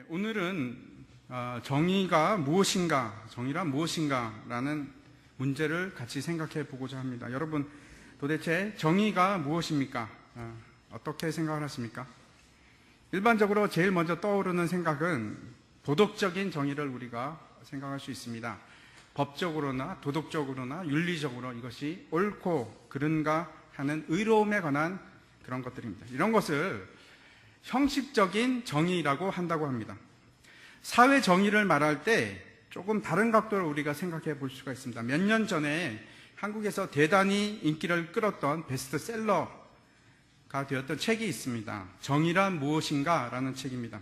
오늘은 정의가 무엇인가, 정의란 무엇인가라는 문제를 같이 생각해 보고자 합니다. 여러분, 도대체 정의가 무엇입니까? 어떻게 생각을 하십니까? 일반적으로 제일 먼저 떠오르는 생각은 도덕적인 정의를 우리가 생각할 수 있습니다. 법적으로나 도덕적으로나 윤리적으로 이것이 옳고 그른가 하는 의로움에 관한 그런 것들입니다. 이런 것을 형식적인 정의라고 한다고 합니다. 사회 정의를 말할 때 조금 다른 각도로 우리가 생각해 볼 수가 있습니다. 몇 년 전에 한국에서 대단히 인기를 끌었던 베스트셀러가 되었던 책이 있습니다. 정의란 무엇인가? 라는 책입니다.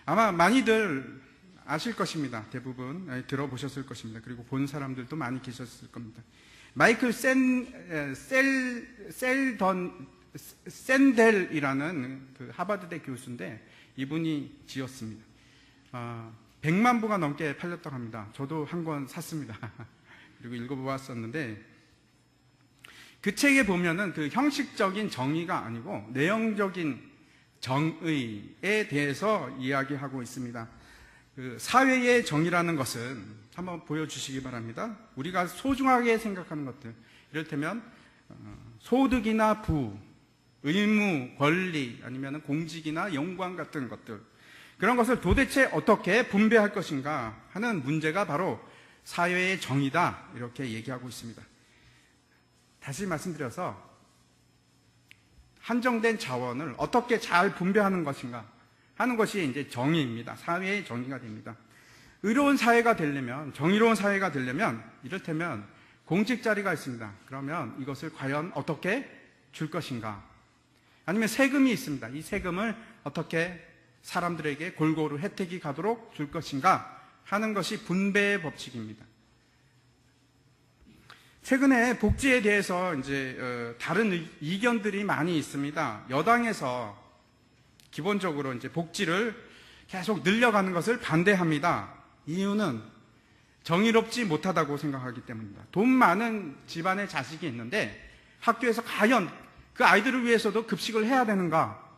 아마 많이들 아실 것입니다. 대부분 들어보셨을 것입니다. 그리고 본 사람들도 많이 계셨을 겁니다. 마이클 샌델이라는 그 하버드대 교수인데 이분이 지었습니다. 100만 부가 넘게 팔렸다고 합니다. 저도 한 권 샀습니다. 그리고 읽어보았었는데 그 책에 보면은 그 형식적인 정의가 아니고 내용적인 정의에 대해서 이야기하고 있습니다. 그 사회의 정의라는 것은 한번 보여주시기 바랍니다. 우리가 소중하게 생각하는 것들, 이를테면 소득이나 부, 의무, 권리, 아니면 공직이나 영광 같은 것들, 그런 것을 도대체 어떻게 분배할 것인가 하는 문제가 바로 사회의 정의다, 이렇게 얘기하고 있습니다. 다시 말씀드려서 한정된 자원을 어떻게 잘 분배하는 것인가 하는 것이 이제 정의입니다. 사회의 정의가 됩니다. 의로운 사회가 되려면, 정의로운 사회가 되려면, 이를테면 공직 자리가 있습니다. 그러면 이것을 과연 어떻게 줄 것인가? 아니면 세금이 있습니다. 이 세금을 어떻게 사람들에게 골고루 혜택이 가도록 줄 것인가 하는 것이 분배의 법칙입니다. 최근에 복지에 대해서 이제 다른 이견들이 많이 있습니다. 여당에서 기본적으로 이제 복지를 계속 늘려가는 것을 반대합니다. 이유는 정의롭지 못하다고 생각하기 때문입니다. 돈 많은 집안의 자식이 있는데 학교에서 과연 그 아이들을 위해서도 급식을 해야 되는가?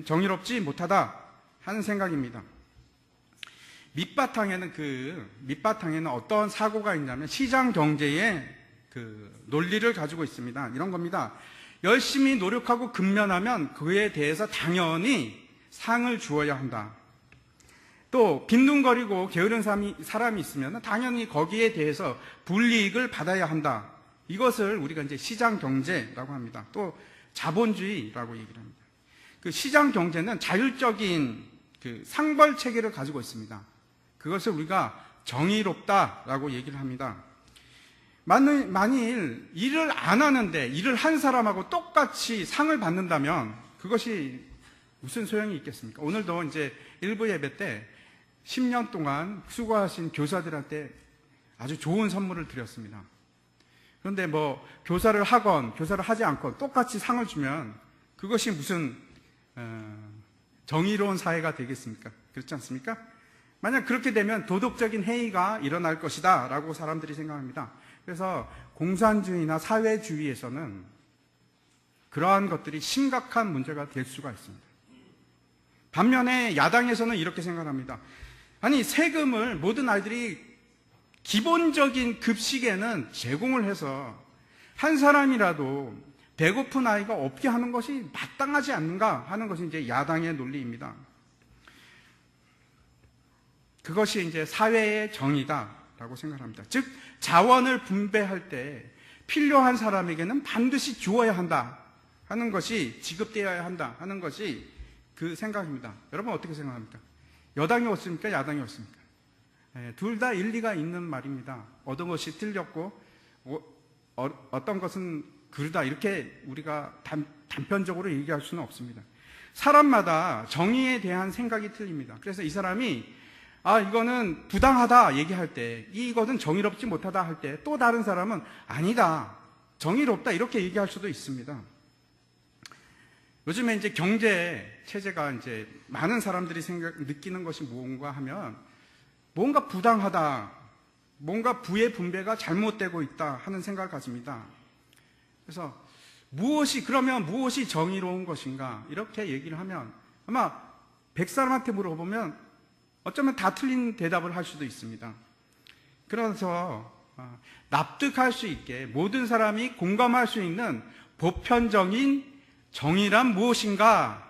정의롭지 못하다 하는 생각입니다. 밑바탕에는 어떤 사고가 있냐면 시장 경제의 그 논리를 가지고 있습니다. 이런 겁니다. 열심히 노력하고 근면하면 그에 대해서 당연히 상을 주어야 한다. 또 빈둥거리고 게으른 사람이 있으면 당연히 거기에 대해서 불이익을 받아야 한다. 이것을 우리가 이제 시장 경제라고 합니다. 또 자본주의라고 얘기를 합니다. 그 시장 경제는 자율적인 그 상벌 체계를 가지고 있습니다. 그것을 우리가 정의롭다라고 얘기를 합니다. 만일 일을 안 하는데 일을 한 사람하고 똑같이 상을 받는다면 그것이 무슨 소용이 있겠습니까? 오늘도 이제 일부 예배 때 10년 동안 수고하신 교사들한테 아주 좋은 선물을 드렸습니다. 그런데 뭐 교사를 하건 교사를 하지 않건 똑같이 상을 주면 그것이 무슨 정의로운 사회가 되겠습니까? 그렇지 않습니까? 만약 그렇게 되면 도덕적인 해이가 일어날 것이다 라고 사람들이 생각합니다. 그래서 공산주의나 사회주의에서는 그러한 것들이 심각한 문제가 될 수가 있습니다. 반면에 야당에서는 이렇게 생각합니다. 아니, 세금을 모든 아이들이 기본적인 급식에는 제공을 해서 한 사람이라도 배고픈 아이가 없게 하는 것이 마땅하지 않는가 하는 것이 이제 야당의 논리입니다. 그것이 이제 사회의 정의다라고 생각합니다. 즉, 자원을 분배할 때 필요한 사람에게는 반드시 주어야 한다 하는 것이, 지급되어야 한다 하는 것이 그 생각입니다. 여러분 어떻게 생각합니까? 여당이 옳습니까? 야당이 옳습니까? 둘 다 일리가 있는 말입니다. 어떤 것이 틀렸고 어떤 것은 그르다, 이렇게 우리가 단편적으로 얘기할 수는 없습니다. 사람마다 정의에 대한 생각이 틀립니다. 그래서 이 사람이 이거는 부당하다 얘기할 때, 이것은 정의롭지 못하다 할 때, 또 다른 사람은 아니다, 정의롭다, 이렇게 얘기할 수도 있습니다. 요즘에 이제 경제 체제가 이제 많은 사람들이 느끼는 것이 뭔가 하면 뭔가 부당하다, 뭔가 부의 분배가 잘못되고 있다 하는 생각을 가집니다. 그래서 그러면 무엇이 정의로운 것인가? 이렇게 얘기를 하면 아마 100사람한테 물어보면 어쩌면 다 틀린 대답을 할 수도 있습니다. 그래서 납득할 수 있게 모든 사람이 공감할 수 있는 보편적인 정의란 무엇인가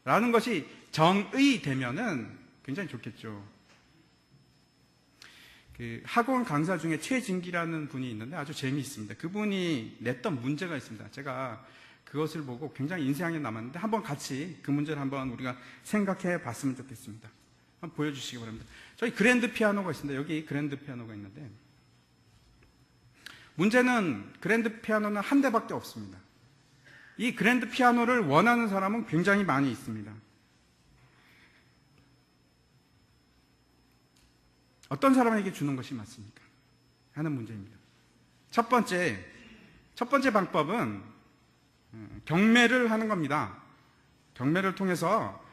라는 것이 정의되면은 굉장히 좋겠죠. 그 학원 강사 중에 최진기라는 분이 있는데 아주 재미있습니다. 그분이 냈던 문제가 있습니다. 제가 그것을 보고 굉장히 인상이 남았는데 한번 같이 그 문제를 한번 우리가 생각해 봤으면 좋겠습니다. 한번 보여주시기 바랍니다. 저희 그랜드 피아노가 있습니다. 여기 그랜드 피아노가 있는데 문제는 그랜드 피아노는 한 대밖에 없습니다. 이 그랜드 피아노를 원하는 사람은 굉장히 많이 있습니다. 어떤 사람에게 주는 것이 맞습니까? 하는 문제입니다. 첫 번째 방법은 경매를 하는 겁니다. 경매를 통해서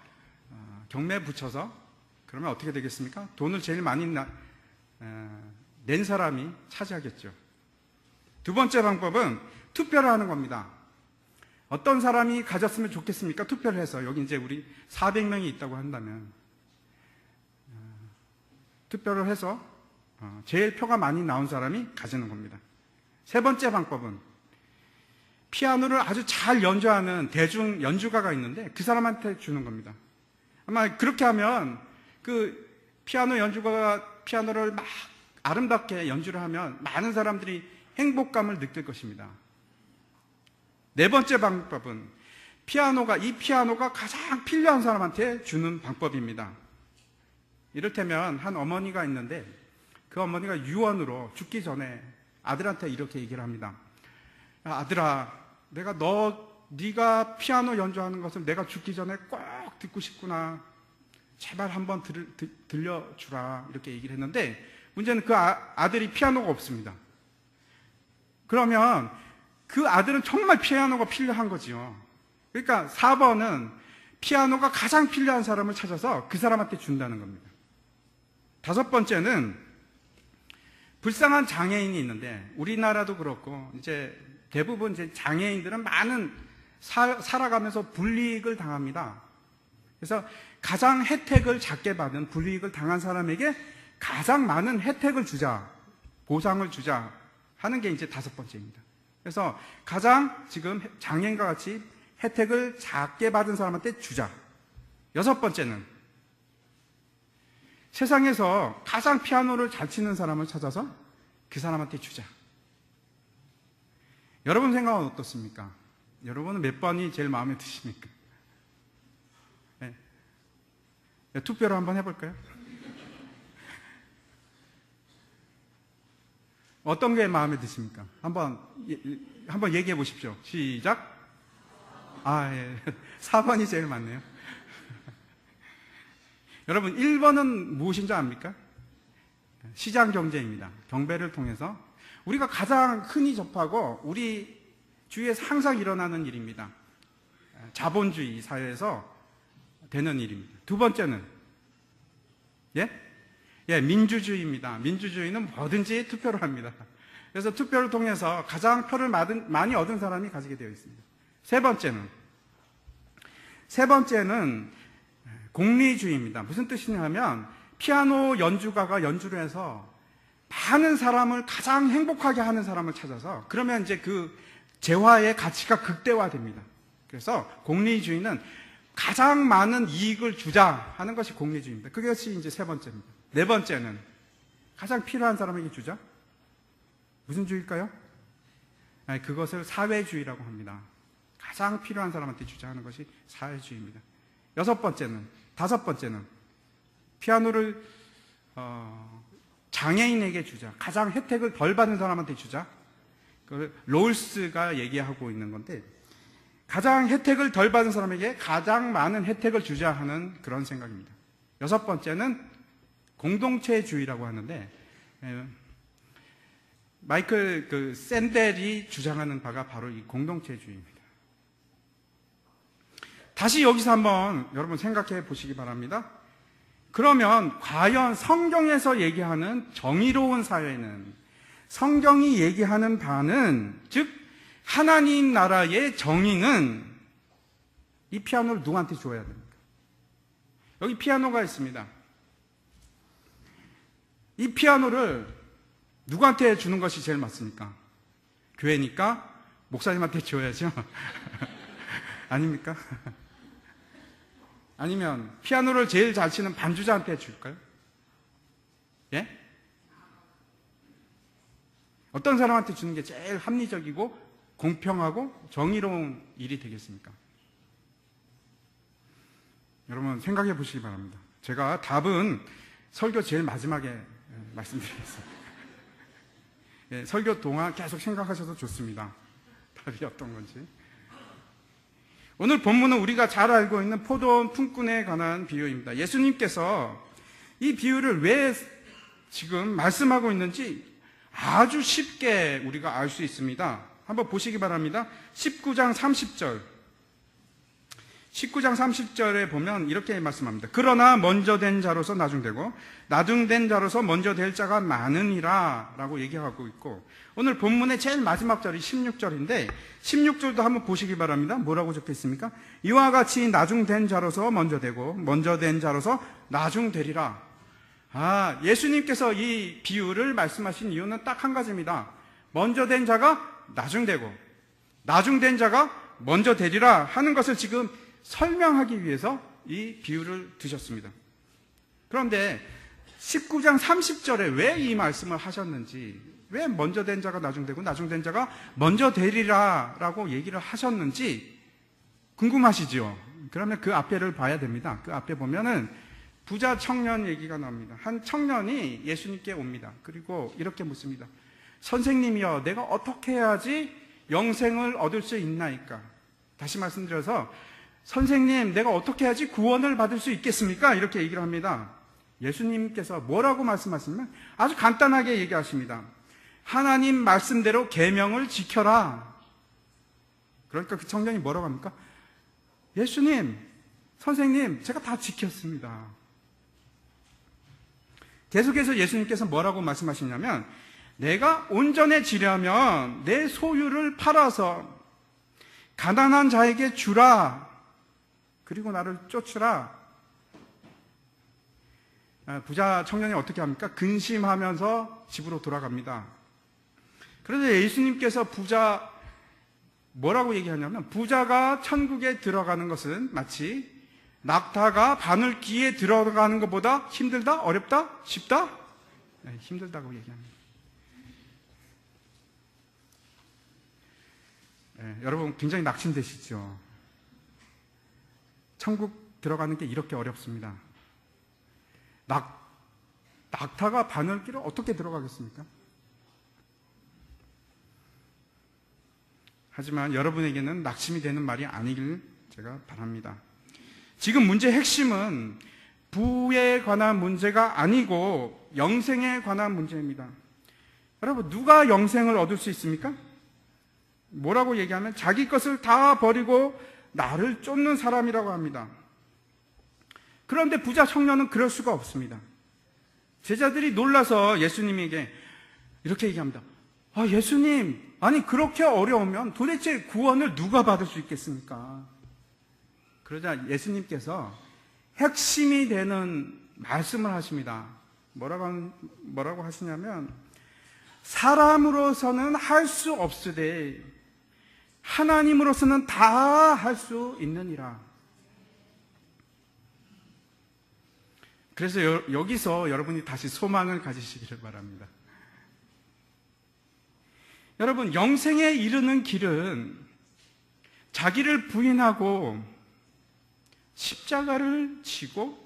경매에 붙여서 그러면 어떻게 되겠습니까? 돈을 제일 많이 낸 사람이 차지하겠죠. 두 번째 방법은 투표를 하는 겁니다. 어떤 사람이 가졌으면 좋겠습니까? 투표를 해서 여기 이제 우리 400명이 있다고 한다면 투표를 해서 제일 표가 많이 나온 사람이 가지는 겁니다. 세 번째 방법은 피아노를 아주 잘 연주하는 대중 연주가가 있는데 그 사람한테 주는 겁니다. 아마 그렇게 하면 그 피아노 연주가가 피아노를 막 아름답게 연주를 하면 많은 사람들이 행복감을 느낄 것입니다. 네 번째 방법은 이 피아노가 가장 필요한 사람한테 주는 방법입니다. 이를테면 한 어머니가 있는데 그 어머니가 유언으로 죽기 전에 아들한테 이렇게 얘기를 합니다. 야, 아들아, 내가 네가 피아노 연주하는 것을 내가 죽기 전에 꼭 듣고 싶구나. 제발 한번 들려주라. 이렇게 얘기를 했는데 문제는 그 아들이 피아노가 없습니다. 그러면 그 아들은 정말 피아노가 필요한 거지요. 그러니까 4번은 피아노가 가장 필요한 사람을 찾아서 그 사람한테 준다는 겁니다. 다섯 번째는 불쌍한 장애인이 있는데 우리나라도 그렇고 이제 대부분 이제 장애인들은 많은 살아가면서 불이익을 당합니다. 그래서 가장 혜택을 작게 받은 불이익을 당한 사람에게 가장 많은 혜택을 주자, 보상을 주자 하는 게 이제 다섯 번째입니다. 그래서 가장 지금 장애인과 같이 혜택을 작게 받은 사람한테 주자. 여섯 번째는 세상에서 가장 피아노를 잘 치는 사람을 찾아서 그 사람한테 주자. 여러분 생각은 어떻습니까? 여러분은 몇 번이 제일 마음에 드십니까? 네. 투표를 한번 해볼까요? 어떤 게 마음에 드십니까? 한번 얘기해 보십시오. 시작. 예. 4번이 제일 많네요. 여러분, 1번은 무엇인지 압니까? 시장 경제입니다. 경배를 통해서 우리가 가장 흔히 접하고 우리 주위에서 항상 일어나는 일입니다. 자본주의 사회에서 되는 일입니다. 두 번째는 민주주의입니다. 민주주의는 뭐든지 투표를 합니다. 그래서 투표를 통해서 가장 표를 많이 얻은 사람이 가지게 되어 있습니다. 세 번째는 공리주의입니다. 무슨 뜻이냐면 피아노 연주가가 연주를 해서 많은 사람을 가장 행복하게 하는 사람을 찾아서 그러면 이제 그 재화의 가치가 극대화됩니다. 그래서 공리주의는 가장 많은 이익을 주자 하는 것이 공리주의입니다. 그것이 이제 세 번째입니다. 네 번째는 가장 필요한 사람에게 주자. 무슨 주의일까요? 그것을 사회주의라고 합니다. 가장 필요한 사람한테 주자 하는 것이 사회주의입니다. 다섯 번째는 피아노를 장애인에게 주자. 가장 혜택을 덜 받는 사람한테 주자. 그걸 롤스가 얘기하고 있는 건데 가장 혜택을 덜 받은 사람에게 가장 많은 혜택을 주자 하는 그런 생각입니다. 여섯 번째는 공동체주의라고 하는데 마이클 샌델이 주장하는 바가 바로 이 공동체주의입니다. 다시 여기서 한번 여러분 생각해 보시기 바랍니다. 그러면 과연 성경에서 얘기하는 정의로운 사회는, 성경이 얘기하는 바는, 즉 하나님 나라의 정의는 이 피아노를 누구한테 줘야 됩니까? 여기 피아노가 있습니다. 이 피아노를 누구한테 주는 것이 제일 맞습니까? 교회니까 목사님한테 줘야죠. 아닙니까? 아니면 피아노를 제일 잘 치는 반주자한테 줄까요? 예? 어떤 사람한테 주는 게 제일 합리적이고 공평하고 정의로운 일이 되겠습니까? 여러분 생각해 보시기 바랍니다. 제가 답은 설교 제일 마지막에 말씀드리겠습니다. 예, 설교 동안 계속 생각하셔도 좋습니다. 답이 어떤 건지. 오늘 본문은 우리가 잘 알고 있는 포도원 품꾼에 관한 비유입니다. 예수님께서 이 비유를 왜 지금 말씀하고 있는지 아주 쉽게 우리가 알 수 있습니다. 한번 보시기 바랍니다. 19장 30절. 19장 30절에 보면 이렇게 말씀합니다. 그러나 먼저 된 자로서 나중되고 나중된 자로서 먼저 될 자가 많으니라 라고 얘기하고 있고, 오늘 본문의 제일 마지막 절이 16절인데 16절도 한번 보시기 바랍니다. 뭐라고 적혀있습니까? 이와 같이 나중된 자로서 먼저 되고 먼저 된 자로서 나중되리라. 예수님께서 이 비유를 말씀하신 이유는 딱 한 가지입니다. 먼저 된 자가 나중되고 나중된 자가 먼저 되리라 하는 것을 지금 설명하기 위해서 이 비유를 드셨습니다. 그런데 19장 30절에 왜 이 말씀을 하셨는지, 왜 먼저 된 자가 나중되고 나중된 자가 먼저 되리라 라고 얘기를 하셨는지 궁금하시죠? 그러면 그 앞에를 봐야 됩니다. 그 앞에 보면은 부자 청년 얘기가 나옵니다. 한 청년이 예수님께 옵니다. 그리고 이렇게 묻습니다. 선생님이여, 내가 어떻게 해야지 영생을 얻을 수 있나이까? 다시 말씀드려서, 선생님, 내가 어떻게 해야지 구원을 받을 수 있겠습니까? 이렇게 얘기를 합니다. 예수님께서 뭐라고 말씀하시냐면 아주 간단하게 얘기하십니다. 하나님 말씀대로 계명을 지켜라. 그러니까 그 청년이 뭐라고 합니까? 예수님, 선생님, 제가 다 지켰습니다. 계속해서 예수님께서 뭐라고 말씀하시냐면, 내가 온전해지려면 내 소유를 팔아서 가난한 자에게 주라. 그리고 나를 쫓으라. 부자 청년이 어떻게 합니까? 근심하면서 집으로 돌아갑니다. 그런데 예수님께서 뭐라고 얘기하냐면, 부자가 천국에 들어가는 것은 마치 낙타가 바늘귀에 들어가는 것보다 힘들다? 어렵다? 쉽다? 네, 힘들다고 얘기합니다. 네, 여러분 굉장히 낙심되시죠? 천국 들어가는 게 이렇게 어렵습니다. 낙타가 바늘귀를 어떻게 들어가겠습니까? 하지만 여러분에게는 낙심이 되는 말이 아니길 제가 바랍니다. 지금 문제의 핵심은 부에 관한 문제가 아니고 영생에 관한 문제입니다. 여러분, 누가 영생을 얻을 수 있습니까? 뭐라고 얘기하면 자기 것을 다 버리고 나를 쫓는 사람이라고 합니다. 그런데 부자 청년은 그럴 수가 없습니다. 제자들이 놀라서 예수님에게 이렇게 얘기합니다. 예수님, 아니 그렇게 어려우면 도대체 구원을 누가 받을 수 있겠습니까? 그러자 예수님께서 핵심이 되는 말씀을 하십니다. 뭐라고 하시냐면, 사람으로서는 할 수 없으되 하나님으로서는 다 할 수 있느니라. 그래서 여기서 여러분이 다시 소망을 가지시기를 바랍니다. 여러분, 영생에 이르는 길은 자기를 부인하고 십자가를 지고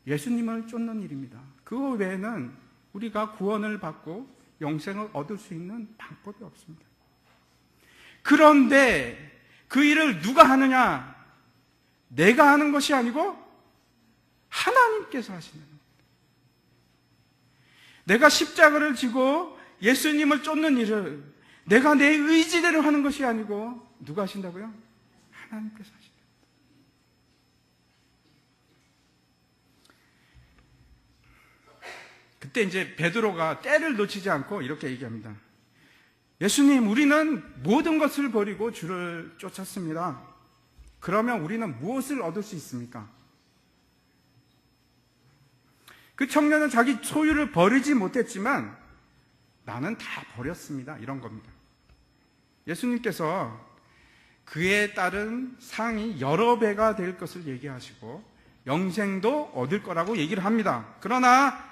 예수님을 쫓는 일입니다. 그 외에는 우리가 구원을 받고 영생을 얻을 수 있는 방법이 없습니다. 그런데 그 일을 누가 하느냐? 내가 하는 것이 아니고 하나님께서 하시는 겁니다. 내가 십자가를 지고 예수님을 쫓는 일을 내가 내 의지대로 하는 것이 아니고 누가 하신다고요? 하나님께서 하신다. 그때 이제 베드로가 때를 놓치지 않고 이렇게 얘기합니다. 예수님, 우리는 모든 것을 버리고 주를 쫓았습니다. 그러면 우리는 무엇을 얻을 수 있습니까? 그 청년은 자기 소유를 버리지 못했지만 나는 다 버렸습니다. 이런 겁니다. 예수님께서 그에 따른 상이 여러 배가 될 것을 얘기하시고 영생도 얻을 거라고 얘기를 합니다. 그러나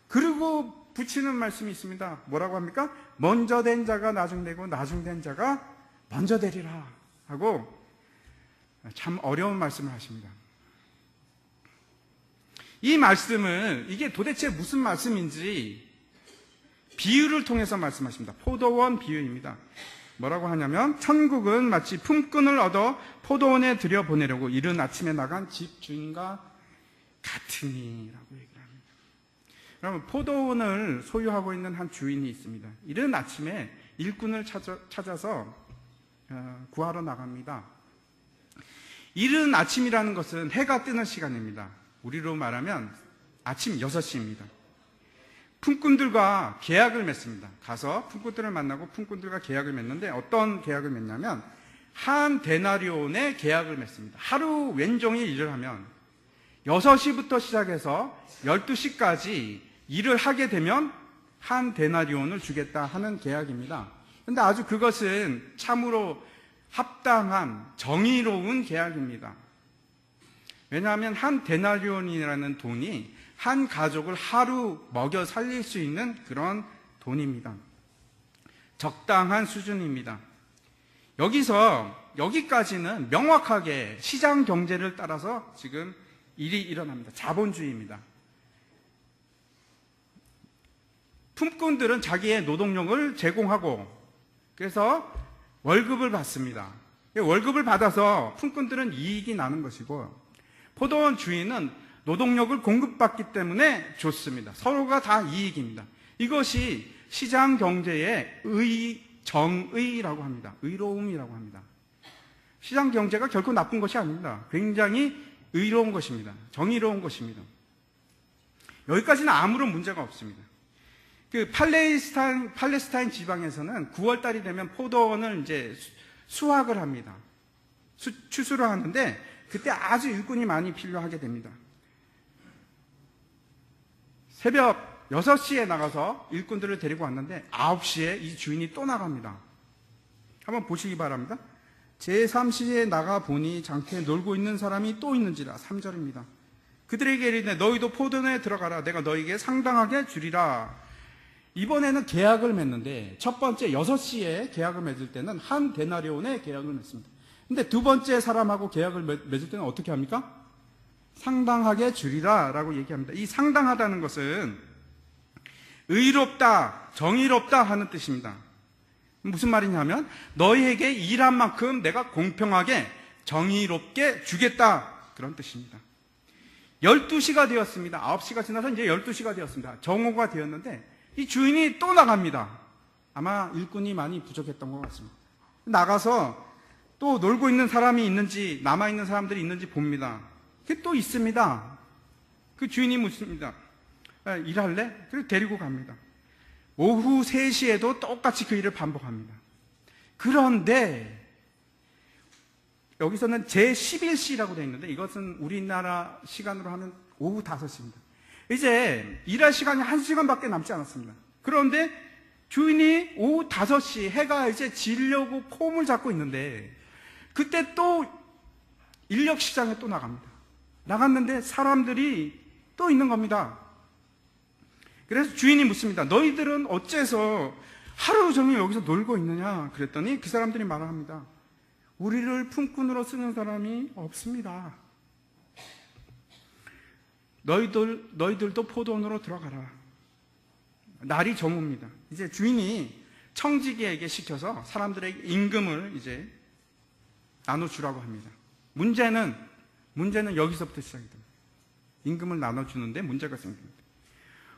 그리고 붙이는 말씀이 있습니다. 뭐라고 합니까? 먼저 된 자가 나중 되고 나중 된 자가 먼저 되리라 하고 참 어려운 말씀을 하십니다. 이 말씀을 이게 도대체 무슨 말씀인지 비유를 통해서 말씀하십니다. 포도원 비유입니다. 뭐라고 하냐면 천국은 마치 품꾼을 얻어 포도원에 들여보내려고 이른 아침에 나간 집 주인과 같으니라고 얘기를 합니다. 여러분, 포도원을 소유하고 있는 한 주인이 있습니다. 이른 아침에 일꾼을 찾아서 구하러 나갑니다. 이른 아침이라는 것은 해가 뜨는 시간입니다. 우리로 말하면 아침 6시입니다. 품꾼들과 계약을 맺습니다. 가서 품꾼들을 만나고 품꾼들과 계약을 맺는데 어떤 계약을 맺냐면 한 데나리온의 계약을 맺습니다. 하루 왼종일 일을 하면 6시부터 시작해서 12시까지 일을 하게 되면 한 데나리온을 주겠다 하는 계약입니다. 그런데 아주 그것은 참으로 합당한 정의로운 계약입니다. 왜냐하면 한 데나리온이라는 돈이 한 가족을 하루 먹여 살릴 수 있는 그런 돈입니다. 적당한 수준입니다. 여기까지는 명확하게 시장 경제를 따라서 지금 일이 일어납니다. 자본주의입니다. 품꾼들은 자기의 노동력을 제공하고 그래서 월급을 받습니다. 월급을 받아서 품꾼들은 이익이 나는 것이고 포도원 주인은 노동력을 공급받기 때문에 좋습니다. 서로가 다 이익입니다. 이것이 시장 경제의 정의라고 합니다. 의로움이라고 합니다. 시장 경제가 결코 나쁜 것이 아닙니다. 굉장히 의로운 것입니다. 정의로운 것입니다. 여기까지는 아무런 문제가 없습니다. 그 팔레스타인 지방에서는 9월달이 되면 포도원을 이제 수확을 합니다. 추수를 하는데 그때 아주 일꾼이 많이 필요하게 됩니다. 새벽 6시에 나가서 일꾼들을 데리고 왔는데 9시에 이 주인이 또 나갑니다. 한번 보시기 바랍니다. 제3시에 나가 보니 장터에 놀고 있는 사람이 또 있는지라. 3절입니다. 그들에게 이르되 너희도 포도원에 들어가라. 내가 너희에게 상당하게 주리라. 이번에는 계약을 맺는데 첫 번째 6시에 계약을 맺을 때는 한 데나리온의 계약을 맺습니다. 근데 두 번째 사람하고 계약을 맺을 때는 어떻게 합니까? 상당하게 주리라 라고 얘기합니다. 이 상당하다는 것은 의롭다, 정의롭다 하는 뜻입니다. 무슨 말이냐면 너희에게 일한 만큼 내가 공평하게 정의롭게 주겠다 그런 뜻입니다. 12시가 되었습니다. 9시가 지나서 이제 12시가 되었습니다. 정오가 되었는데 이 주인이 또 나갑니다. 아마 일꾼이 많이 부족했던 것 같습니다. 나가서 또 놀고 있는 사람이 있는지 남아있는 사람들이 있는지 봅니다. 그게 또 있습니다. 그 주인이 묻습니다. 일할래? 그리고 데리고 갑니다. 오후 3시에도 똑같이 그 일을 반복합니다. 그런데 여기서는 제11시라고 되어 있는데 이것은 우리나라 시간으로 하면 오후 5시입니다. 이제 일할 시간이 1시간밖에 남지 않았습니다. 그런데 주인이 오후 5시 해가 이제 지려고 폼을 잡고 있는데 그때 또 인력 시장에 또 나갑니다. 나갔는데 사람들이 또 있는 겁니다. 그래서 주인이 묻습니다. 너희들은 어째서 하루 종일 여기서 놀고 있느냐? 그랬더니 그 사람들이 말합니다. 우리를 품꾼으로 쓰는 사람이 없습니다. 너희들도 포도원으로 들어가라. 날이 저뭅니다. 이제 주인이 청지기에게 시켜서 사람들에게 임금을 이제 나눠주라고 합니다. 문제는 여기서부터 시작이 됩니다. 임금을 나눠주는데 문제가 생깁니다.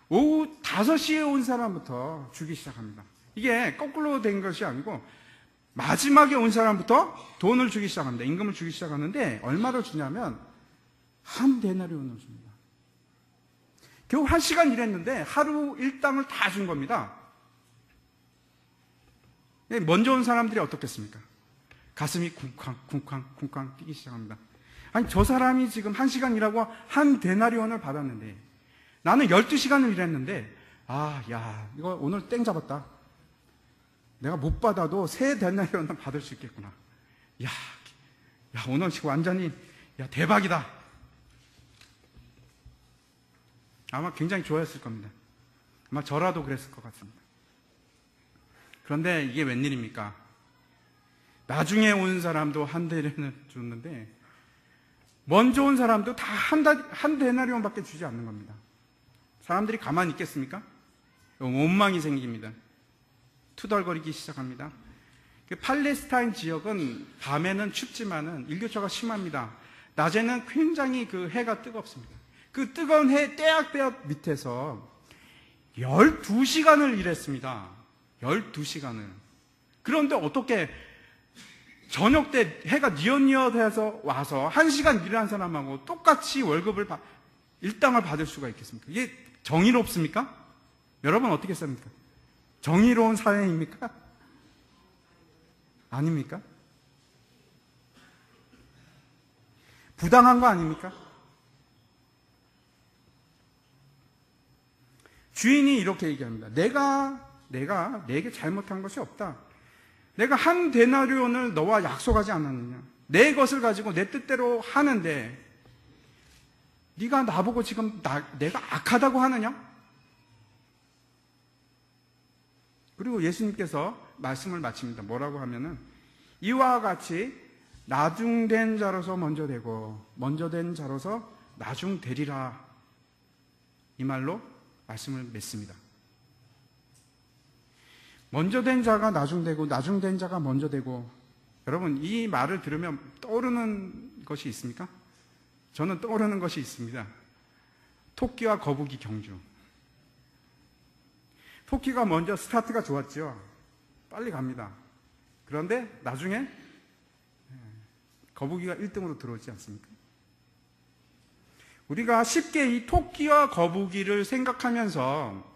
오후 5시에 온 사람부터 주기 시작합니다. 이게 거꾸로 된 것이 아니고 마지막에 온 사람부터 돈을 주기 시작합니다. 임금을 주기 시작하는데 얼마를 주냐면 한 데나리온을 줍니다. 겨우 1시간 일했는데 하루 일당을 다 준 겁니다. 먼저 온 사람들이 어떻겠습니까? 가슴이 쿵쾅 뛰기 시작합니다. 아니 저 사람이 지금 1시간 일하고 한 데나리온을 받았는데 나는 12시간을 일했는데, 이거 오늘 땡 잡았다. 내가 못 받아도 세 데나리온은 받을 수 있겠구나. 오늘 지금 완전히, 대박이다. 아마 굉장히 좋아했을 겁니다. 아마 저라도 그랬을 것 같습니다. 그런데 이게 웬일입니까? 나중에 온 사람도 한 데나리온을 줬는데, 먼저 온 사람도 다 한 데나리온밖에 주지 않는 겁니다. 사람들이 가만히 있겠습니까? 원망이 생깁니다. 투덜거리기 시작합니다. 팔레스타인 지역은 밤에는 춥지만은 일교차가 심합니다. 낮에는 굉장히 그 해가 뜨겁습니다. 그 뜨거운 해 떼약떼약 밑에서 12시간을 일했습니다. 12시간을. 그런데 어떻게 저녁 때 해가 뉘엿뉘엿해서 와서 1시간 일한 사람하고 똑같이 일당을 받을 수가 있겠습니까? 이게 정의롭습니까? 여러분 어떻게 씁니까? 정의로운 사회입니까? 아닙니까? 부당한 거 아닙니까? 주인이 이렇게 얘기합니다. 내가 내게 잘못한 것이 없다. 내가 한 데나리온을 너와 약속하지 않았느냐? 내 것을 가지고 내 뜻대로 하는데 네가 나보고 지금 내가 악하다고 하느냐? 그리고 예수님께서 말씀을 마칩니다. 뭐라고 하면은 이와 같이 나중된 자로서 먼저 되고 먼저 된 자로서 나중 되리라. 이 말로 말씀을 맺습니다. 먼저 된 자가 나중 되고 나중 된 자가 먼저 되고, 여러분 이 말을 들으면 떠오르는 것이 있습니까? 저는 떠오르는 것이 있습니다. 토끼와 거북이 경주. 토끼가 먼저 스타트가 좋았죠. 빨리 갑니다. 그런데 나중에 거북이가 1등으로 들어오지 않습니까? 우리가 쉽게 이 토끼와 거북이를 생각하면서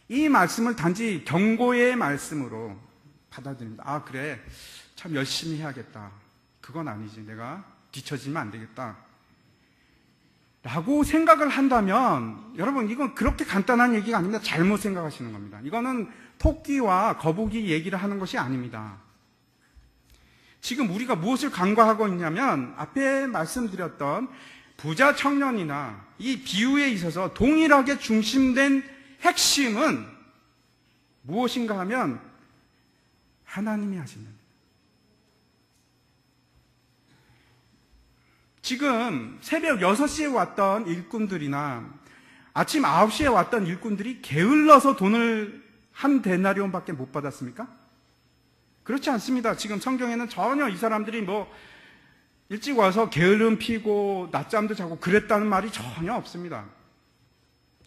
이 말씀을 단지 경고의 말씀으로 받아들입니다. 그래, 참 열심히 해야겠다. 그건 아니지. 내가 뒤처지면 안 되겠다. 라고 생각을 한다면, 여러분, 이건 그렇게 간단한 얘기가 아닙니다. 잘못 생각하시는 겁니다. 이거는 토끼와 거북이 얘기를 하는 것이 아닙니다. 지금 우리가 무엇을 간과하고 있냐면, 앞에 말씀드렸던 부자 청년이나 이 비유에 있어서 동일하게 중심된 핵심은 무엇인가 하면 하나님이 하시는. 지금 새벽 6시에 왔던 일꾼들이나 아침 9시에 왔던 일꾼들이 게을러서 돈을 한 데나리온밖에 못 받았습니까? 그렇지 않습니다. 지금 성경에는 전혀 이 사람들이 일찍 와서 게으름 피고 낮잠도 자고 그랬다는 말이 전혀 없습니다.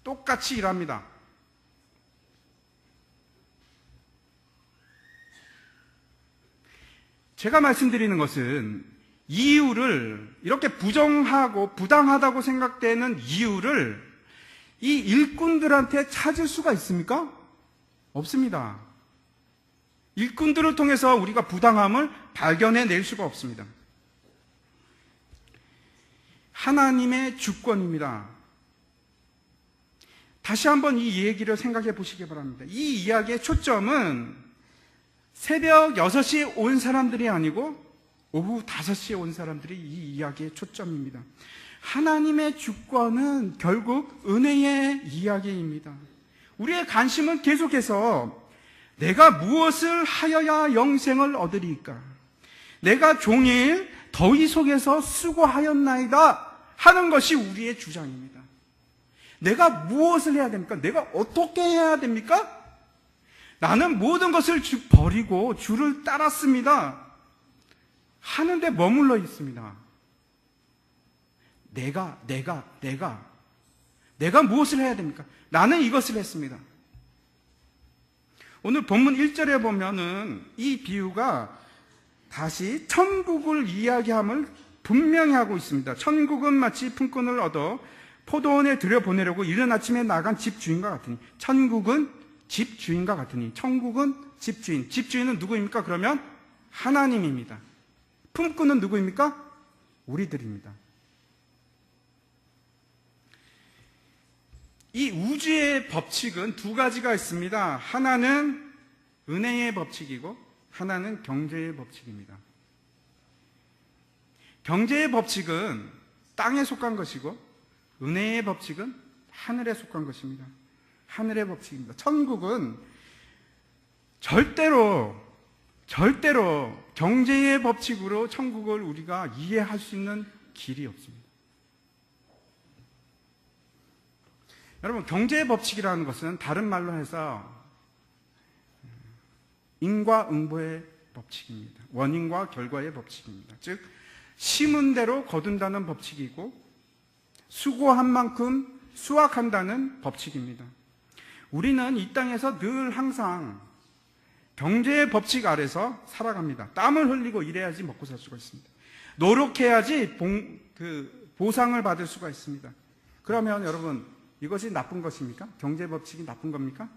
똑같이 일합니다. 제가 말씀드리는 것은 이유를, 이렇게 부정하고 부당하다고 생각되는 이유를 이 일꾼들한테 찾을 수가 있습니까? 없습니다. 일꾼들을 통해서 우리가 부당함을 발견해낼 수가 없습니다. 하나님의 주권입니다. 다시 한번 이 얘기를 생각해 보시기 바랍니다. 이 이야기의 초점은 새벽 6시에 온 사람들이 아니고 오후 5시에 온 사람들이 이 이야기의 초점입니다. 하나님의 주권은 결국 은혜의 이야기입니다. 우리의 관심은 계속해서 내가 무엇을 하여야 영생을 얻으리까? 내가 종일 더위 속에서 수고하였나이다 하는 것이 우리의 주장입니다. 내가 무엇을 해야 됩니까? 내가 어떻게 해야 됩니까? 나는 모든 것을 버리고 주를 따랐습니다. 하는데 머물러 있습니다. 내가 무엇을 해야 됩니까? 나는 이것을 했습니다. 오늘 본문 1절에 보면은 이 비유가 다시 천국을 이야기함을 분명히 하고 있습니다. 천국은 마치 품꾼을 얻어 포도원에 들여보내려고 이른 아침에 나간 집주인과 같으니, 천국은 집주인과 같으니, 천국은 집주인. 집주인은 누구입니까? 그러면 하나님입니다. 품꾼은 누구입니까? 우리들입니다. 이 우주의 법칙은 두 가지가 있습니다. 하나는 은혜의 법칙이고 하나는 경제의 법칙입니다. 경제의 법칙은 땅에 속한 것이고 은혜의 법칙은 하늘에 속한 것입니다. 하늘의 법칙입니다. 천국은 절대로 경제의 법칙으로 천국을 우리가 이해할 수 있는 길이 없습니다. 여러분, 경제의 법칙이라는 것은 다른 말로 해서 인과응보의 법칙입니다. 원인과 결과의 법칙입니다. 즉 심은 대로 거둔다는 법칙이고 수고한 만큼 수확한다는 법칙입니다. 우리는 이 땅에서 늘 항상 경제의 법칙 아래서 살아갑니다. 땀을 흘리고 일해야지 먹고 살 수가 있습니다. 노력해야지 보상을 받을 수가 있습니다. 그러면 여러분, 이것이 나쁜 것입니까? 경제의 법칙이 나쁜 겁니까?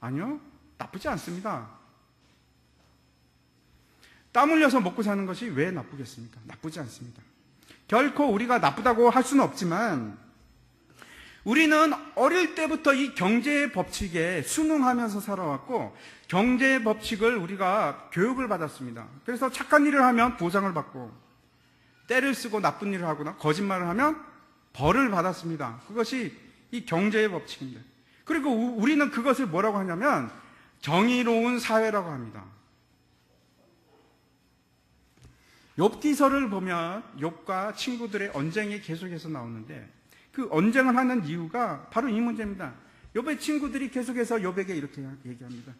아니요, 나쁘지 않습니다. 땀 흘려서 먹고 사는 것이 왜 나쁘겠습니까? 나쁘지 않습니다. 결코 우리가 나쁘다고 할 수는 없지만 우리는 어릴 때부터 이 경제의 법칙에 순응하면서 살아왔고 경제의 법칙을 우리가 교육을 받았습니다. 그래서 착한 일을 하면 보상을 받고 때를 쓰고 나쁜 일을 하거나 거짓말을 하면 벌을 받았습니다. 그것이 이 경제의 법칙입니다. 그리고 우리는 그것을 뭐라고 하냐면 정의로운 사회라고 합니다. 욥기서를 보면 욥과 친구들의 언쟁이 계속해서 나오는데 그 언쟁을 하는 이유가 바로 이 문제입니다. 욥의 친구들이 계속해서 욥에게 이렇게 얘기합니다.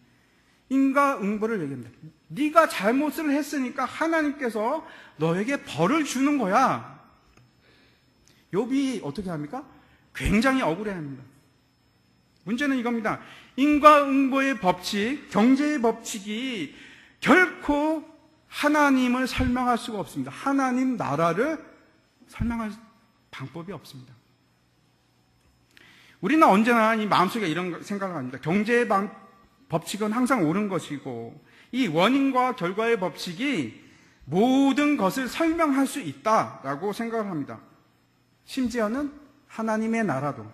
인과응보를 얘기합니다. 네가 잘못을 했으니까 하나님께서 너에게 벌을 주는 거야. 욥이 어떻게 합니까? 굉장히 억울해합니다. 문제는 이겁니다. 인과응보의 법칙, 경제의 법칙이 결코 하나님을 설명할 수가 없습니다. 하나님 나라를 설명할 방법이 없습니다. 우리는 언제나 이 마음속에 이런 생각을 합니다. 경제의 법칙은 항상 옳은 것이고 이 원인과 결과의 법칙이 모든 것을 설명할 수 있다라고 생각을 합니다. 심지어는 하나님의 나라도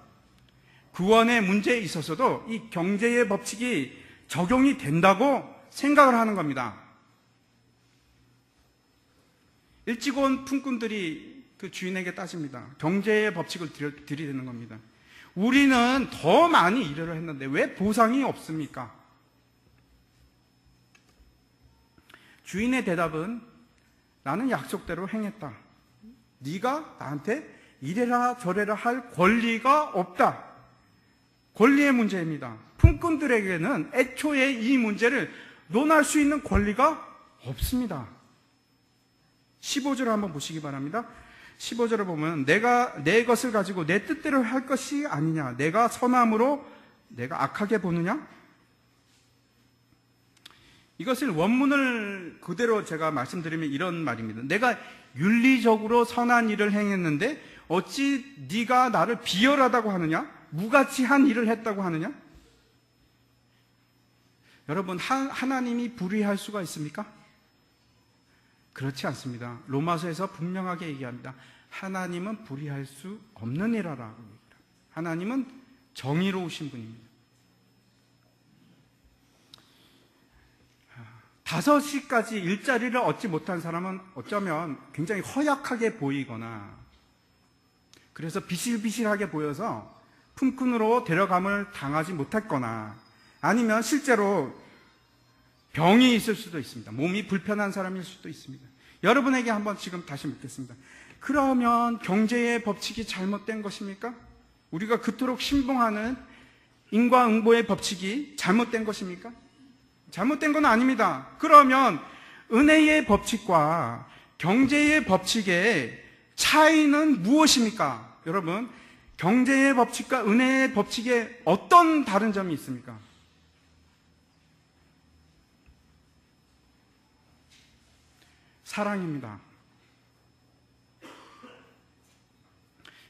구원의 문제에 있어서도 이 경제의 법칙이 적용이 된다고 생각을 하는 겁니다. 일찍 온 품꾼들이 그 주인에게 따집니다. 경제의 법칙을 들이대는 겁니다. 우리는 더 많이 일을 했는데 왜 보상이 없습니까? 주인의 대답은 나는 약속대로 행했다. 네가 나한테 이래라 저래라 할 권리가 없다. 권리의 문제입니다. 품꾼들에게는 애초에 이 문제를 논할 수 있는 권리가 없습니다. 15절을 한번 보시기 바랍니다. 15절을 보면 내가 내 것을 가지고 내 뜻대로 할 것이 아니냐. 내가 선함으로 내가 악하게 보느냐. 이것을 원문을 그대로 제가 말씀드리면 이런 말입니다. 내가 윤리적으로 선한 일을 행했는데 어찌 네가 나를 비열하다고 하느냐? 무가치한 일을 했다고 하느냐? 여러분, 하나님이 불의할 수가 있습니까? 그렇지 않습니다. 로마서에서 분명하게 얘기합니다. 하나님은 불의할 수 없는 이라라고 얘기합니다. 하나님은 정의로우신 분입니다. 5시까지 일자리를 얻지 못한 사람은 어쩌면 굉장히 허약하게 보이거나 그래서 비실비실하게 보여서 품꾼으로 데려감을 당하지 못했거나 아니면 실제로 병이 있을 수도 있습니다. 몸이 불편한 사람일 수도 있습니다. 여러분에게 한번 지금 다시 묻겠습니다. 그러면 경제의 법칙이 잘못된 것입니까? 우리가 그토록 신봉하는 인과응보의 법칙이 잘못된 것입니까? 잘못된 건 아닙니다. 그러면 은혜의 법칙과 경제의 법칙의 차이는 무엇입니까? 여러분, 경제의 법칙과 은혜의 법칙에 어떤 다른 점이 있습니까? 사랑입니다.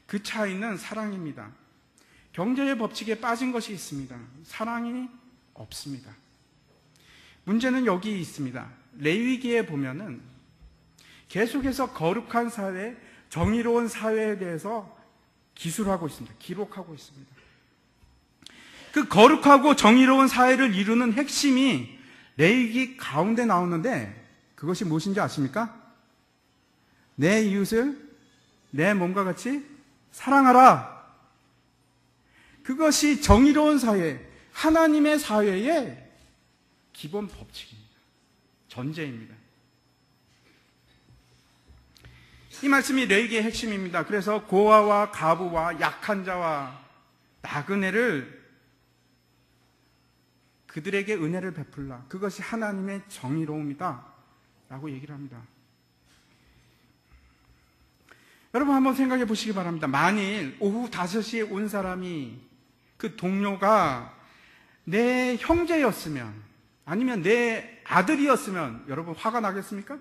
그 차이는 사랑입니다. 경제의 법칙에 빠진 것이 있습니다. 사랑이 없습니다. 문제는 여기 있습니다. 레위기에 보면은 계속해서 거룩한 사회, 정의로운 사회에 대해서 기술하고 있습니다. 기록하고 있습니다. 그 거룩하고 정의로운 사회를 이루는 핵심이 레위기 가운데 나오는데 그것이 무엇인지 아십니까? 내 이웃을 내 몸과 같이 사랑하라. 그것이 정의로운 사회, 하나님의 사회의 기본 법칙입니다. 전제입니다. 이 말씀이 레위기의 핵심입니다. 그래서 고아와 가부와 약한 자와 나그네를 그들에게 은혜를 베풀라. 그것이 하나님의 정의로움이다 라고 얘기를 합니다. 여러분 한번 생각해 보시기 바랍니다. 만일 오후 5시에 온 사람이 그 동료가 내 형제였으면 아니면 내 아들이었으면 여러분 화가 나겠습니까?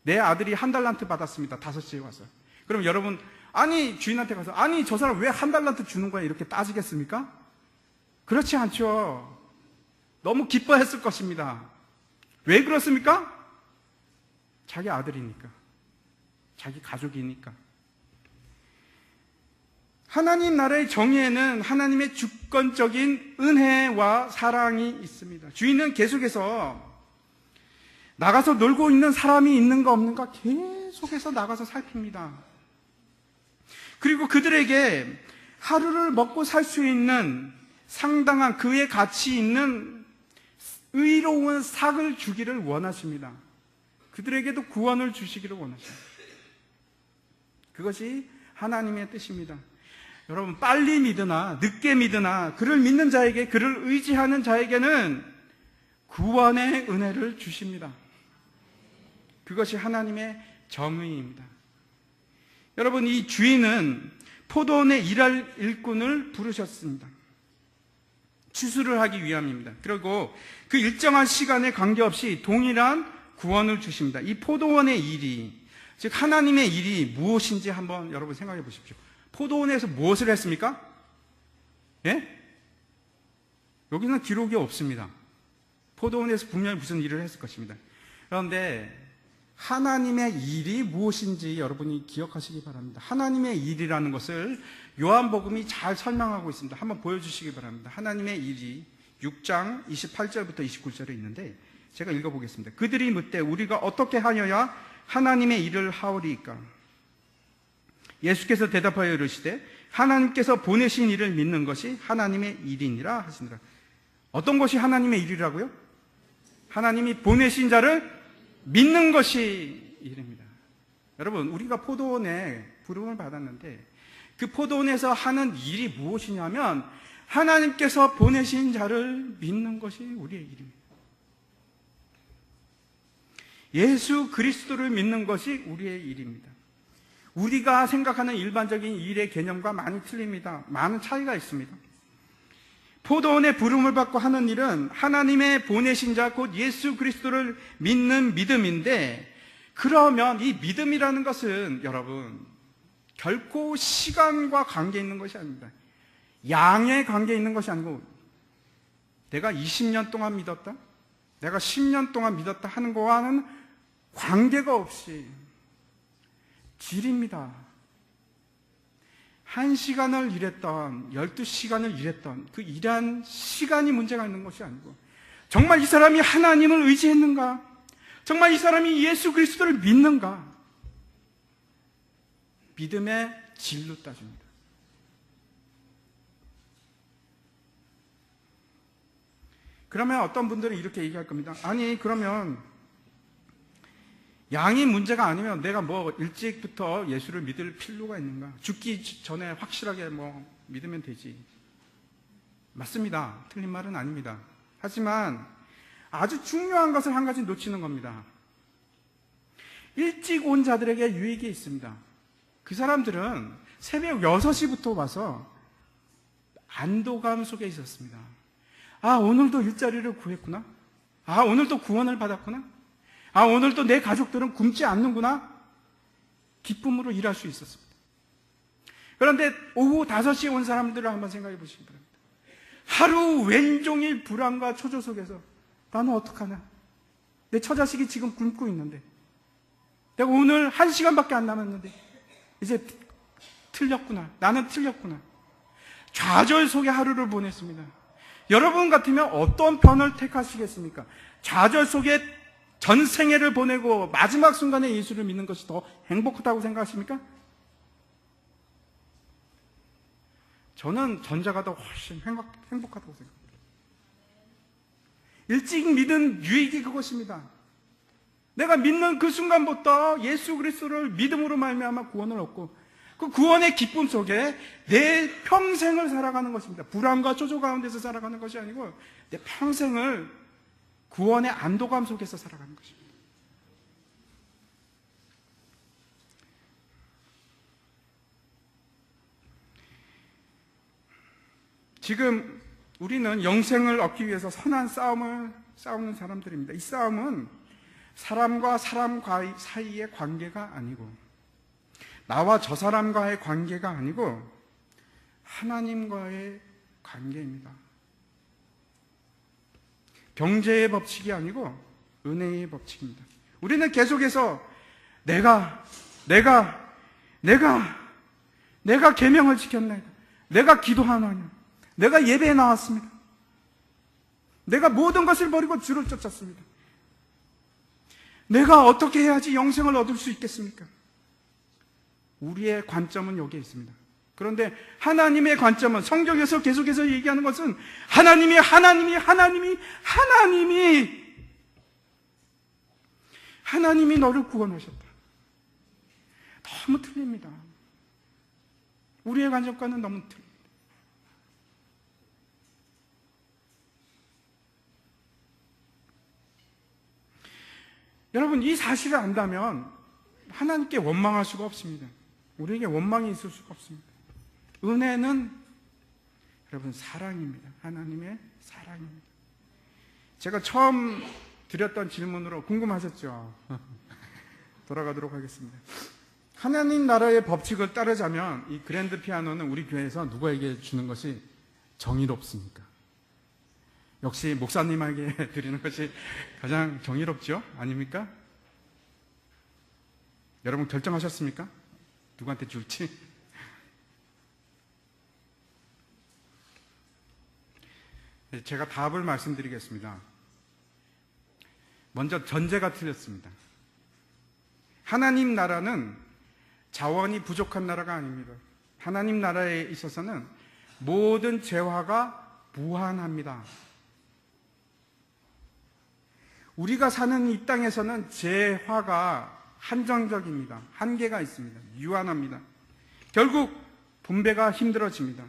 내 아들이 1달란트 받았습니다. 5시에 와서. 그럼 여러분 아니 주인한테 가서 아니 저 사람 왜 1달란트 주는 거야 이렇게 따지겠습니까? 그렇지 않죠. 너무 기뻐했을 것입니다. 왜 그렇습니까? 자기 아들이니까. 자기 가족이니까. 하나님 나라의 정의에는 하나님의 주권적인 은혜와 사랑이 있습니다. 주인은 계속해서 나가서 놀고 있는 사람이 있는가 없는가 계속해서 나가서 살핍니다. 그리고 그들에게 하루를 먹고 살 수 있는 상당한 그의 가치 있는 의로운 삭을 주기를 원하십니다. 그들에게도 구원을 주시기를 원하십니다. 그것이 하나님의 뜻입니다. 여러분 빨리 믿으나 늦게 믿으나 그를 믿는 자에게 그를 의지하는 자에게는 구원의 은혜를 주십니다. 그것이 하나님의 정의입니다. 여러분 이 주인은 포도원에 일할 일꾼을 부르셨습니다. 추수를 하기 위함입니다. 그리고 그 일정한 시간에 관계없이 동일한 구원을 주십니다. 이 포도원의 일이 즉 하나님의 일이 무엇인지 한번 여러분 생각해 보십시오. 포도원에서 무엇을 했습니까? 예? 여기는 기록이 없습니다. 포도원에서 분명히 무슨 일을 했을 것입니다. 그런데 하나님의 일이 무엇인지 여러분이 기억하시기 바랍니다. 하나님의 일이라는 것을 요한복음이 잘 설명하고 있습니다. 한번 보여주시기 바랍니다. 하나님의 일이 6장 28절부터 29절에 있는데 제가 읽어보겠습니다. 그들이 묻되 우리가 어떻게 하여야 하나님의 일을 하오리이까? 예수께서 대답하여 이르시되 하나님께서 보내신 일을 믿는 것이 하나님의 일이니라 하시니라. 어떤 것이 하나님의 일이라고요? 하나님이 보내신 자를 믿는 것이 일입니다. 여러분 우리가 포도원에 부름을 받았는데 그 포도원에서 하는 일이 무엇이냐면 하나님께서 보내신 자를 믿는 것이 우리의 일입니다. 예수 그리스도를 믿는 것이 우리의 일입니다. 우리가 생각하는 일반적인 일의 개념과 많이 틀립니다. 많은 차이가 있습니다. 포도원의 부름을 받고 하는 일은 하나님의 보내신 자 곧 예수 그리스도를 믿는 믿음인데 그러면 이 믿음이라는 것은 여러분 결코 시간과 관계 있는 것이 아닙니다. 양에 관계 있는 것이 아니고 내가 20년 동안 믿었다? 내가 10년 동안 믿었다 하는 거와는 관계가 없이 질입니다. 1시간을 일했던 12시간을 일했던 그 일한 시간이 문제가 있는 것이 아니고 정말 이 사람이 하나님을 의지했는가? 정말 이 사람이 예수 그리스도를 믿는가? 믿음의 질로 따집니다. 그러면 어떤 분들은 이렇게 얘기할 겁니다. 아니 그러면 양이 문제가 아니면 내가 뭐 일찍부터 예수를 믿을 필요가 있는가? 죽기 전에 확실하게 뭐 믿으면 되지. 맞습니다. 틀린 말은 아닙니다. 하지만 아주 중요한 것을 한 가지 놓치는 겁니다. 일찍 온 자들에게 유익이 있습니다. 그 사람들은 새벽 6시부터 와서 안도감 속에 있었습니다. 아, 오늘도 일자리를 구했구나. 아, 오늘도 구원을 받았구나. 아, 오늘도 내 가족들은 굶지 않는구나. 기쁨으로 일할 수 있었습니다. 그런데 오후 5시에 온 사람들을 한번 생각해 보시기 바랍니다. 하루 왼종일 불안과 초조 속에서 나는 어떡하나? 내 처자식이 지금 굶고 있는데 내가 오늘 1시간밖에 안 남았는데 이제 틀렸구나. 나는 틀렸구나. 좌절 속의 하루를 보냈습니다. 여러분 같으면 어떤 편을 택하시겠습니까? 좌절 속에 전생애를 보내고 마지막 순간에 예수를 믿는 것이 더 행복하다고 생각하십니까? 저는 전자가 더 훨씬 행복하다고 생각합니다. 일찍 믿은 유익이 그것입니다. 내가 믿는 그 순간부터 예수 그리스도를 믿음으로 말미암아 구원을 얻고 그 구원의 기쁨 속에 내 평생을 살아가는 것입니다. 불안과 조조 가운데서 살아가는 것이 아니고 내 평생을 구원의 안도감 속에서 살아가는 것입니다. 지금 우리는 영생을 얻기 위해서 선한 싸움을 싸우는 사람들입니다. 이 싸움은 사람과 사람 사이의 관계가 아니고 나와 저 사람과의 관계가 아니고 하나님과의 관계입니다. 경제의 법칙이 아니고 은혜의 법칙입니다. 우리는 계속해서 내가 계명을 지켰나이다. 내가 기도하나이다. 내가 예배에 나왔습니다. 내가 모든 것을 버리고 주를 쫓았습니다. 내가 어떻게 해야지 영생을 얻을 수 있겠습니까? 우리의 관점은 여기에 있습니다. 그런데 하나님의 관점은 성경에서 계속해서 얘기하는 것은 하나님이 너를 구원하셨다. 너무 틀립니다. 우리의 관점과는 너무 틀립니다. 여러분, 이 사실을 안다면 하나님께 원망할 수가 없습니다. 우리에게 원망이 있을 수가 없습니다. 은혜는 여러분 사랑입니다. 하나님의 사랑입니다. 제가 처음 드렸던 질문으로 궁금하셨죠? 돌아가도록 하겠습니다. 하나님 나라의 법칙을 따르자면 이 그랜드 피아노는 우리 교회에서 누구에게 주는 것이 정의롭습니까? 역시 목사님에게 드리는 것이 가장 정의롭죠? 아닙니까? 여러분 결정하셨습니까? 누구한테 줄지? 제가 답을 말씀드리겠습니다. 먼저 전제가 틀렸습니다. 하나님 나라는 자원이 부족한 나라가 아닙니다. 하나님 나라에 있어서는 모든 재화가 무한합니다. 우리가 사는 이 땅에서는 재화가 한정적입니다. 한계가 있습니다. 유한합니다. 결국 분배가 힘들어집니다.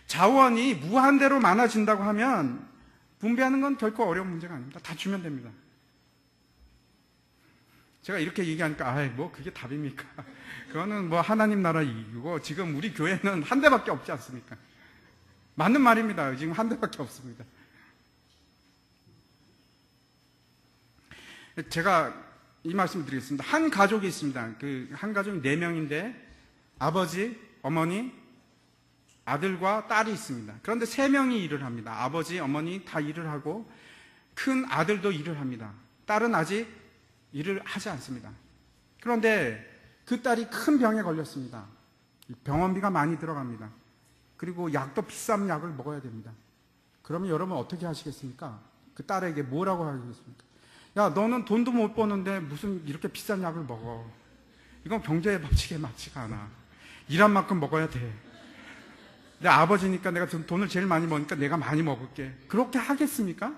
자원이 무한대로 많아진다고 하면 분배하는 건 결코 어려운 문제가 아닙니다. 다 주면 됩니다. 제가 이렇게 얘기하니까 뭐 그게 답입니까? 그거는 뭐 하나님 나라 이유고 지금 우리 교회는 한 대밖에 없지 않습니까? 맞는 말입니다. 지금 한 대밖에 없습니다. 제가 이 말씀을 드리겠습니다. 한 가족이 있습니다. 그 한 가족이 4명인데 아버지, 어머니, 아들과 딸이 있습니다. 그런데 3명이 일을 합니다. 아버지, 어머니 다 일을 하고 큰 아들도 일을 합니다. 딸은 아직 일을 하지 않습니다. 그런데 그 딸이 큰 병에 걸렸습니다. 병원비가 많이 들어갑니다. 그리고 약도 비싼 약을 먹어야 됩니다. 그러면 여러분 어떻게 하시겠습니까? 그 딸에게 뭐라고 하겠습니까? 야, 너는 돈도 못 버는데 무슨 이렇게 비싼 약을 먹어. 이건 경제의 법칙에 맞지가 않아. 일한 만큼 먹어야 돼. 내 아버지니까 내가 돈을 제일 많이 버니까 내가 많이 먹을게. 그렇게 하겠습니까?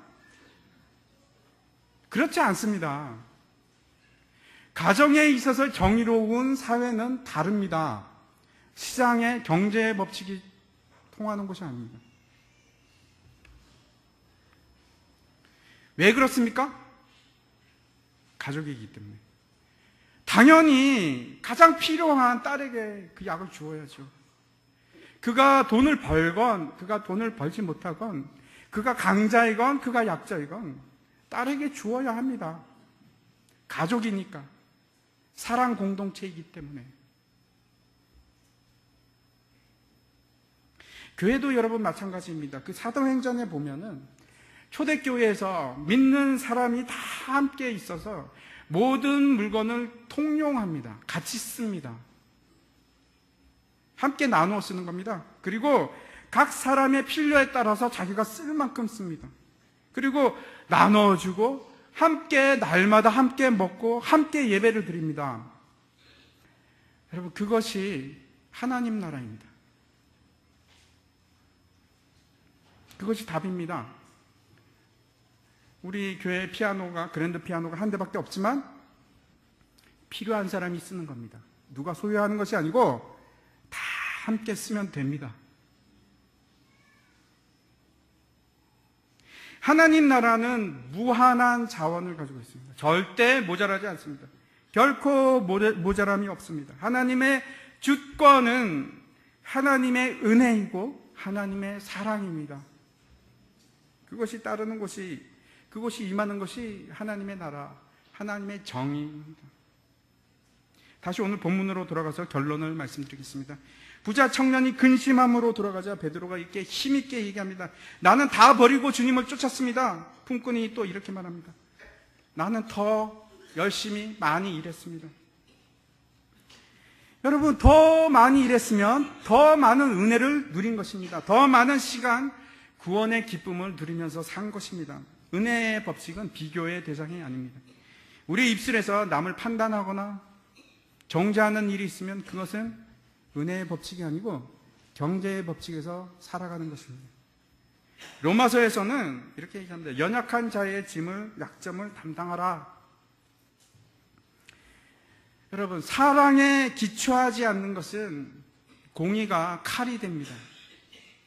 그렇지 않습니다. 가정에 있어서 정의로운 사회는 다릅니다. 시장의 경제의 법칙이 통하는 것이 아닙니다. 왜 그렇습니까? 가족이기 때문에. 당연히 가장 필요한 딸에게 그 약을 주어야죠. 그가 돈을 벌건 그가 돈을 벌지 못하건 그가 강자이건 그가 약자이건 딸에게 주어야 합니다. 가족이니까. 사랑 공동체이기 때문에. 교회도 여러분 마찬가지입니다. 그 사도행전에 보면은 초대교회에서 믿는 사람이 다 함께 있어서 모든 물건을 통용합니다. 같이 씁니다. 함께 나누어 쓰는 겁니다. 그리고 각 사람의 필요에 따라서 자기가 쓸 만큼 씁니다. 그리고 나눠주고 함께 날마다 함께 먹고 함께 예배를 드립니다. 여러분, 그것이 하나님 나라입니다. 그것이 답입니다. 우리 교회 피아노가, 그랜드 피아노가 한 대밖에 없지만 필요한 사람이 쓰는 겁니다. 누가 소유하는 것이 아니고 다 함께 쓰면 됩니다. 하나님 나라는 무한한 자원을 가지고 있습니다. 절대 모자라지 않습니다. 결코 모자람이 없습니다. 하나님의 주권은 하나님의 은혜이고 하나님의 사랑입니다. 그것이 따르는 것이, 그것이 임하는 것이 하나님의 나라, 하나님의 정의입니다. 다시 오늘 본문으로 돌아가서 결론을 말씀드리겠습니다. 부자 청년이 근심함으로 돌아가자 베드로가 이렇게 힘있게 얘기합니다. 나는 다 버리고 주님을 쫓았습니다. 품꾼이 또 이렇게 말합니다. 나는 더 열심히 많이 일했습니다. 여러분, 더 많이 일했으면 더 많은 은혜를 누린 것입니다. 더 많은 시간 구원의 기쁨을 누리면서 산 것입니다. 은혜의 법칙은 비교의 대상이 아닙니다. 우리 입술에서 남을 판단하거나 정죄하는 일이 있으면 그것은 은혜의 법칙이 아니고 경제의 법칙에서 살아가는 것입니다. 로마서에서는 이렇게 얘기합니다. 연약한 자의 짐을, 약점을 담당하라. 여러분, 사랑에 기초하지 않는 것은 공의가 칼이 됩니다.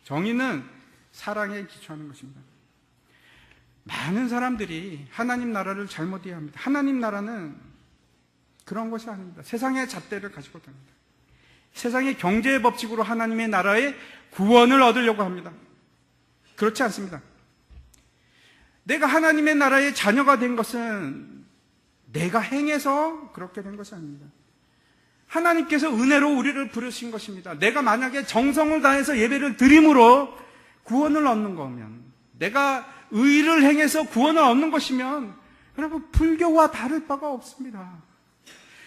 정의는 사랑에 기초하는 것입니다. 많은 사람들이 하나님 나라를 잘못 이해합니다. 하나님 나라는 그런 것이 아닙니다. 세상의 잣대를 가지고 다닙니다. 세상의 경제의 법칙으로 하나님의 나라의 구원을 얻으려고 합니다. 그렇지 않습니다. 내가 하나님의 나라의 자녀가 된 것은 내가 행해서 그렇게 된 것이 아닙니다. 하나님께서 은혜로 우리를 부르신 것입니다. 내가 만약에 정성을 다해서 예배를 드림으로 구원을 얻는 거면, 내가 의를 행해서 구원을 얻는 것이면 여러분, 불교와 다를 바가 없습니다.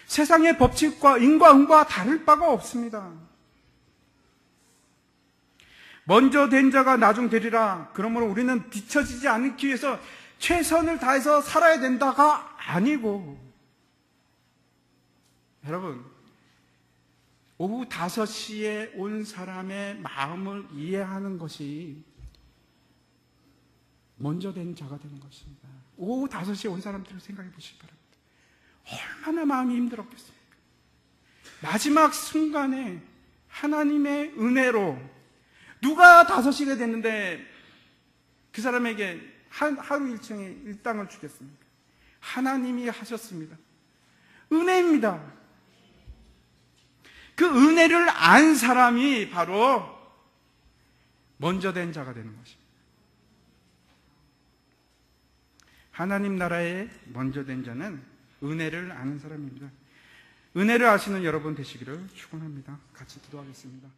세상의 법칙과 인과응과 다를 바가 없습니다. 먼저 된 자가 나중 되리라. 그러므로 우리는 뒤처지지 않기 위해서 최선을 다해서 살아야 된다가 아니고, 여러분, 오후 5시에 온 사람의 마음을 이해하는 것이 먼저 된 자가 되는 것입니다. 오후 5시에 온 사람들을 생각해 보시기 바랍니다. 얼마나 마음이 힘들었겠습니까? 마지막 순간에 하나님의 은혜로 누가 5시가 됐는데 그 사람에게 하루 일정의 일당을 주겠습니까? 하나님이 하셨습니다. 은혜입니다. 그 은혜를 안 사람이 바로 먼저 된 자가 되는 것입니다. 하나님 나라에 먼저 된 자는 은혜를 아는 사람입니다. 은혜를 아시는 여러분 되시기를 축원합니다. 같이 기도하겠습니다.